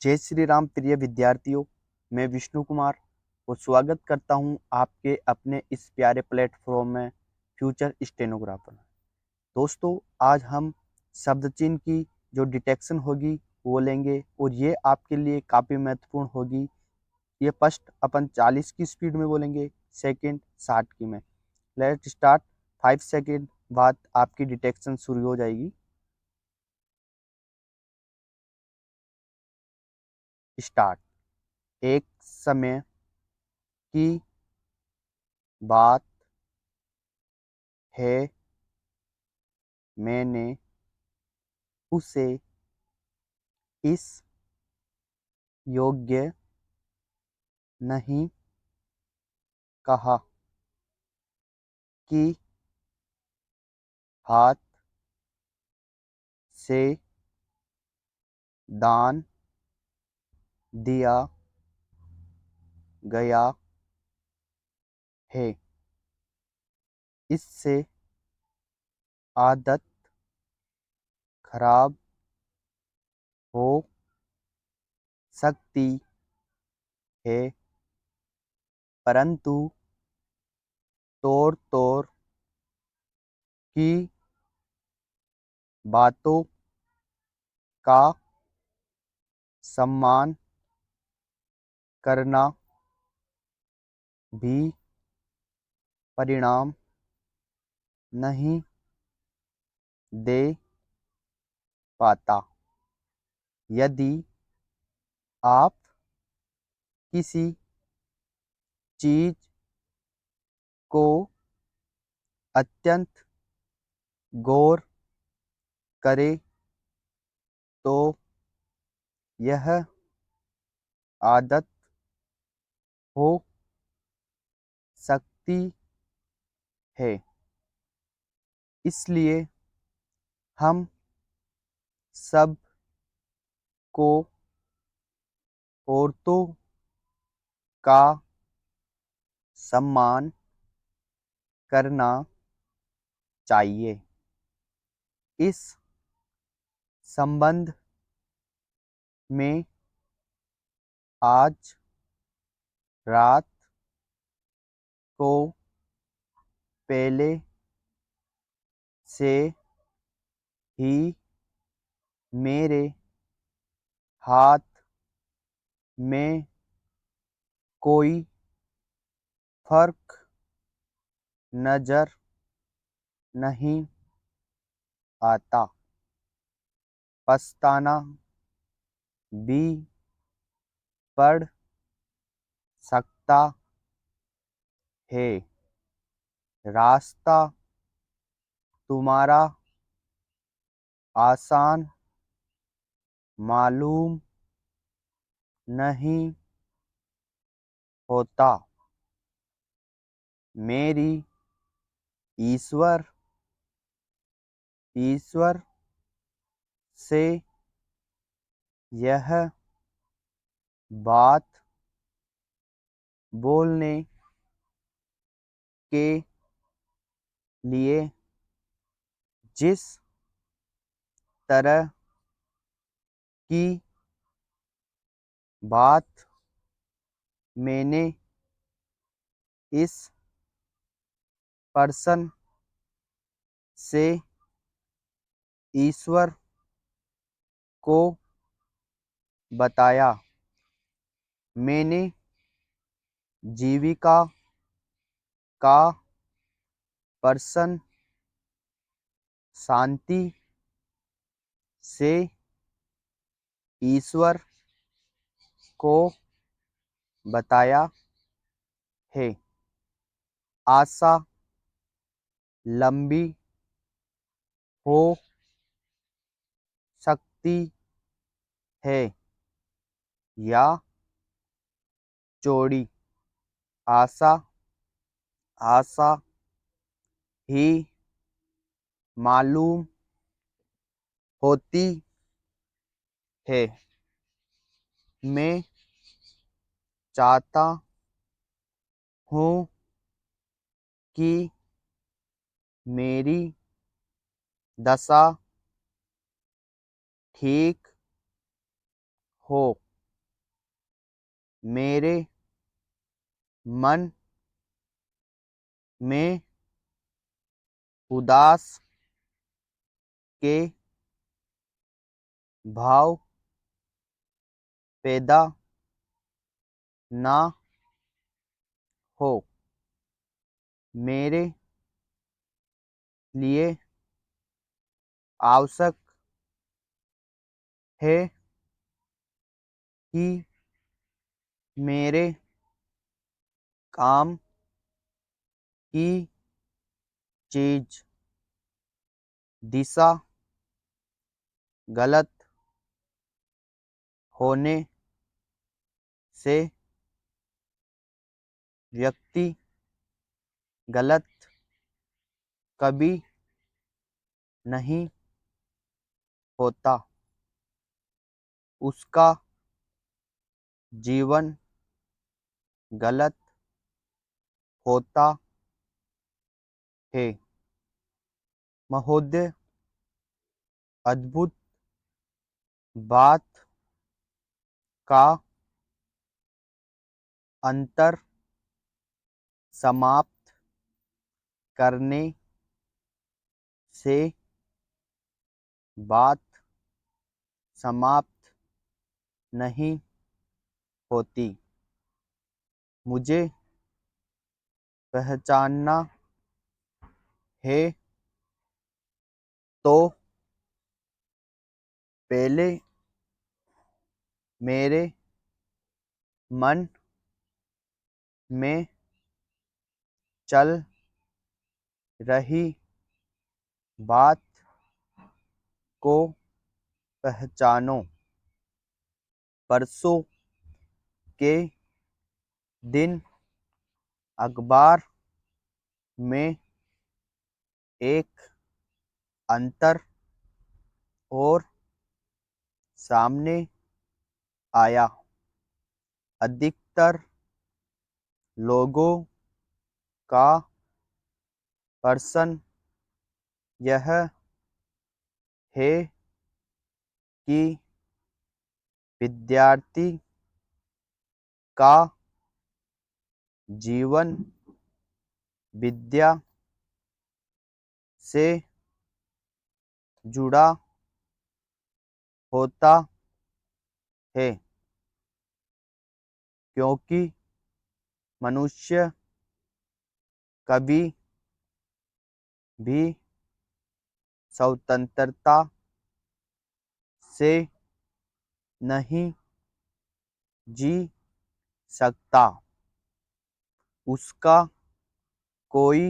जय श्री राम प्रिय विद्यार्थियों, मैं विष्णु कुमार और स्वागत करता हूं आपके अपने इस प्यारे प्लेटफॉर्म में फ्यूचर स्टेनोग्राफर। दोस्तों, आज हम शब्द चिन्ह की जो डिटेक्शन होगी वो लेंगे और ये आपके लिए काफ़ी महत्वपूर्ण होगी। ये फर्स्ट अपन 40 की स्पीड में बोलेंगे, सेकंड 60 की में। Let start. 5 सेकंड बाद आपकी डिटेक्शन शुरू हो जाएगी। स्टार्ट। एक समय की बात है, मैंने उसे इस योग्य नहीं कहा कि हाथ से दान दिया गया है। इससे आदत खराब हो सकती है, परंतु तोड़-तोड़ की बातों का सम्मान करना भी परिणाम नहीं दे पाता। यदि आप किसी चीज़ को अत्यंत गौर करें तो यह आदत हो सकती है। इसलिए हम सब को औरतों का सम्मान करना चाहिए। इस संबंध में आज रात को पहले से ही मेरे हाथ में कोई फर्क नज़र नहीं आता। पछताना भी पड़ सकता है। रास्ता तुम्हारा आसान मालूम नहीं होता। मेरी ईश्वर से यह बात बोलने के लिए जिस तरह की बात मैंने इस पर्सन से ईश्वर को बताया। मैंने जीविका का पर्सन शांति से ईश्वर को बताया है। आशा लंबी हो सकती है या चौड़ी। आशा ही मालूम होती है। मैं चाहता हूँ कि मेरी दशा ठीक हो। मेरे मन में उदास के भाव पैदा ना हो। मेरे लिए आवश्यक है कि मेरे काम की चीज दिशा गलत होने से व्यक्ति गलत कभी नहीं होता। उसका जीवन गलत होता है। महोदय, अद्भुत बात का अंतर समाप्त करने से बात समाप्त नहीं होती। मुझे पहचानना है तो पहले मेरे मन में चल रही बात को पहचानो। परसों के दिन अखबार में एक अंतर और सामने आया। अधिकतर लोगों का प्रश्न यह है कि विद्यार्थी का जीवन विद्या से जुड़ा होता है, क्योंकि मनुष्य कभी भी स्वतंत्रता से नहीं जी सकता। उसका कोई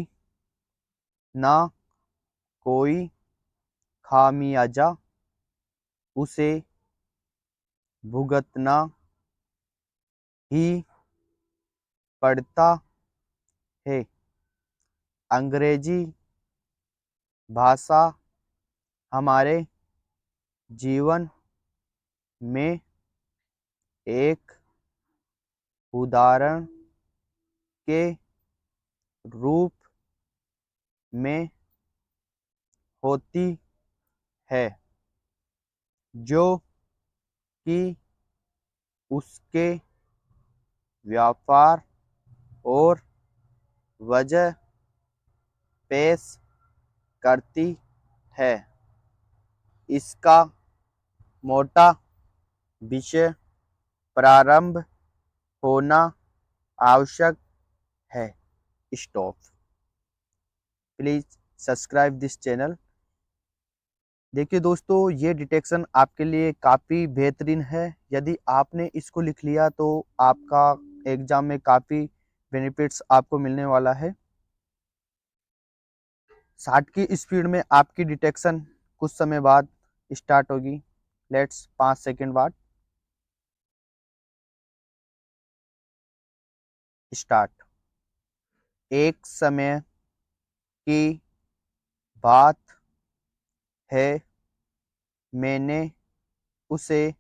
ना कोई खामियाजा उसे भुगतना ही पड़ता है। अंग्रेजी भाषा हमारे जीवन में एक उदाहरण के रूप में होती है, जो कि उसके व्यापार और वजह पेश करती है। इसका मोटा विषय प्रारंभ होना आवश्यक है। Stop. Please subscribe this channel. देखिए दोस्तों, ये डिटेक्शन आपके लिए काफ़ी बेहतरीन है। यदि आपने इसको लिख लिया तो आपका एग्जाम में काफ़ी बेनिफिट्स आपको मिलने वाला है। 60 की स्पीड में आपकी डिटेक्शन कुछ समय बाद स्टार्ट होगी। लेट्स 5 सेकेंड बाद स्टार्ट। एक समय की बात है, मैंने उसे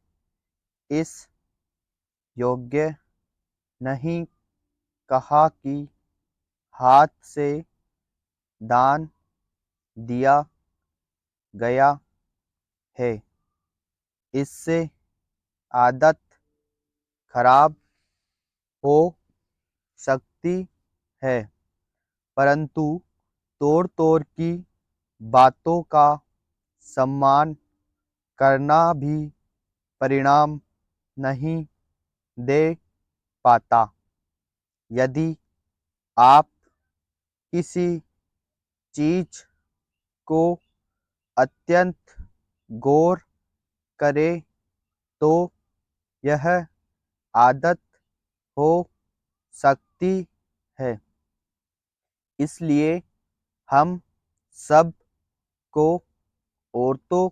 इस योग्य नहीं कहा कि हाथ से दान दिया गया है। इससे आदत खराब हो सकती है, परंतु तोड़-तोड़ की बातों का सम्मान करना भी परिणाम नहीं दे पाता। यदि आप किसी चीज को अत्यंत गौर करें तो यह आदत हो सकती है। इसलिए हम सब को औरतों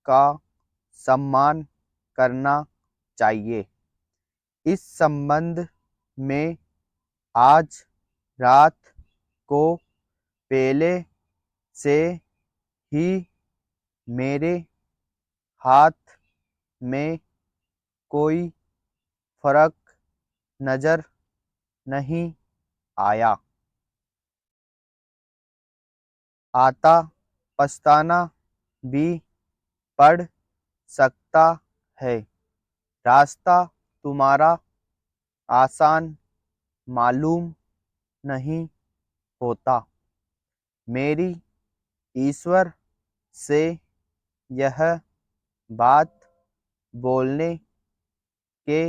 का सम्मान करना चाहिए। इस संबंध में आज रात को पहले से ही मेरे हाथ में कोई फर्क नजर नहीं आया। आता पछताना भी पड़ सकता है। रास्ता तुम्हारा आसान मालूम नहीं होता। मेरी ईश्वर से यह बात बोलने के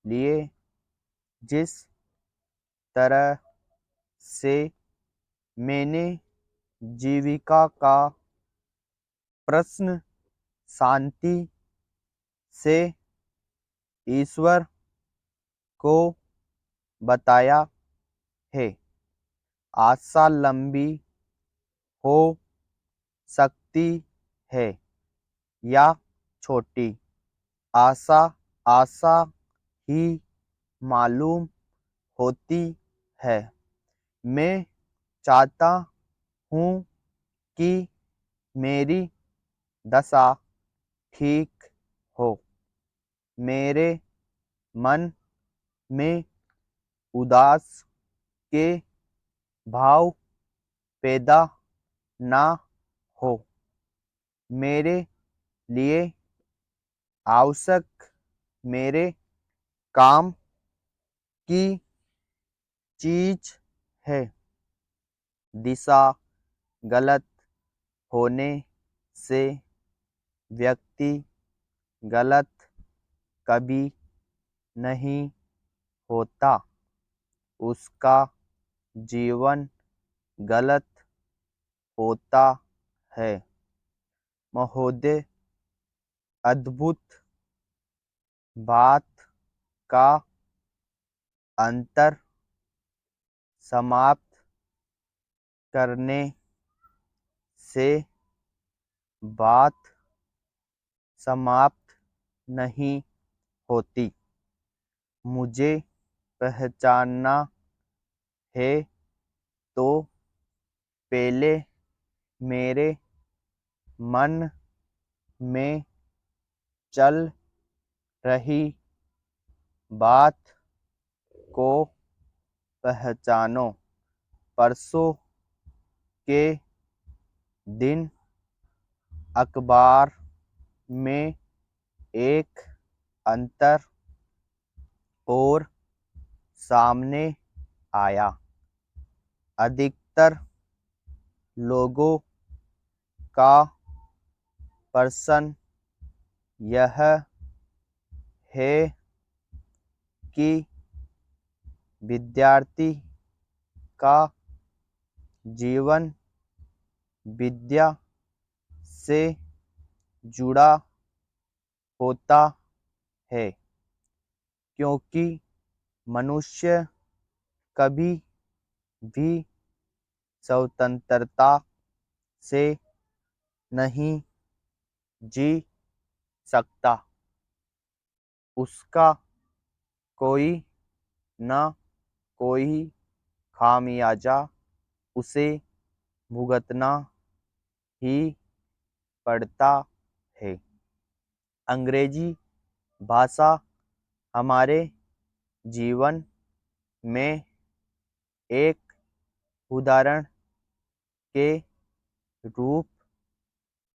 लिए जिस तरह से मैंने जीविका का प्रश्न शांति से ईश्वर को बताया है। आशा लंबी हो सकती है या छोटी, आशा आशा ही मालूम होती है। मैं चाहता हूँ कि मेरी दशा ठीक हो। मेरे मन में उदास के भाव पैदा ना हो। मेरे लिए आवश्यक मेरे काम की चीज है। दिशा गलत होने से व्यक्ति गलत कभी नहीं होता। उसका जीवन गलत होता है। महोदय, अद्भुत बात का अंतर समाप्त करने से बात समाप्त नहीं होती। मुझे पहचानना है तो पहले मेरे मन में चल रही बात को पहचानो। परसों के दिन अखबार में एक अंतर और सामने आया। अधिकतर लोगों का प्रश्न यह है कि विद्यार्थी का जीवन विद्या से जुड़ा होता है, क्योंकि मनुष्य कभी भी स्वतंत्रता से नहीं जी सकता। उसका कोई न कोई खामियाजा उसे भुगतना ही पड़ता है। अंग्रेजी भाषा हमारे जीवन में एक उदाहरण के रूप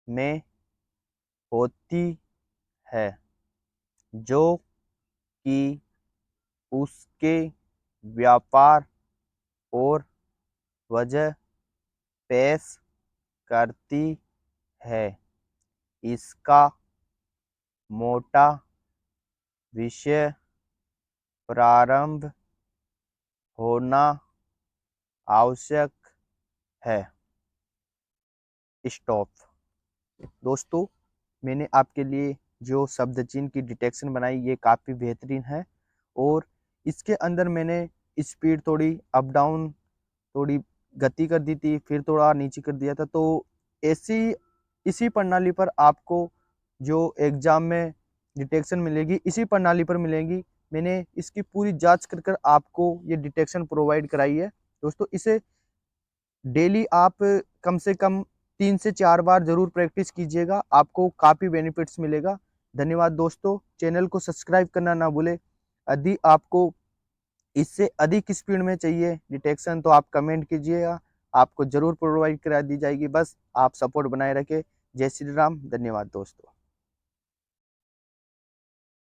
में होती है, जो कि उसके व्यापार और वजह पेश करती है। इसका मोटा विषय प्रारंभ होना आवश्यक है। स्टॉप। दोस्तों, मैंने आपके लिए जो शब्द चिन्ह की डिटेक्शन बनाई ये काफ़ी बेहतरीन है और इसके अंदर मैंने स्पीड थोड़ी अप डाउन, थोड़ी गति कर दी थी, फिर थोड़ा नीचे कर दिया था। तो ऐसी इसी प्रणाली पर आपको जो एग्ज़ाम में डिटेक्शन मिलेगी इसी प्रणाली पर मिलेगी। मैंने इसकी पूरी जांच कर कर आपको ये डिटेक्शन प्रोवाइड कराई है। दोस्तों, इसे डेली आप कम से कम 3 से 4 बार जरूर प्रैक्टिस कीजिएगा, आपको काफ़ी बेनिफिट्स मिलेगा। धन्यवाद दोस्तों, चैनल को सब्सक्राइब करना ना भूलें। यदि आपको इससे अधिक स्पीड में चाहिए डिटेक्शन तो आप कमेंट कीजिएगा, आपको जरूर प्रोवाइड करा दी जाएगी। बस आप सपोर्ट बनाए रखें। जय श्री राम। धन्यवाद दोस्तों।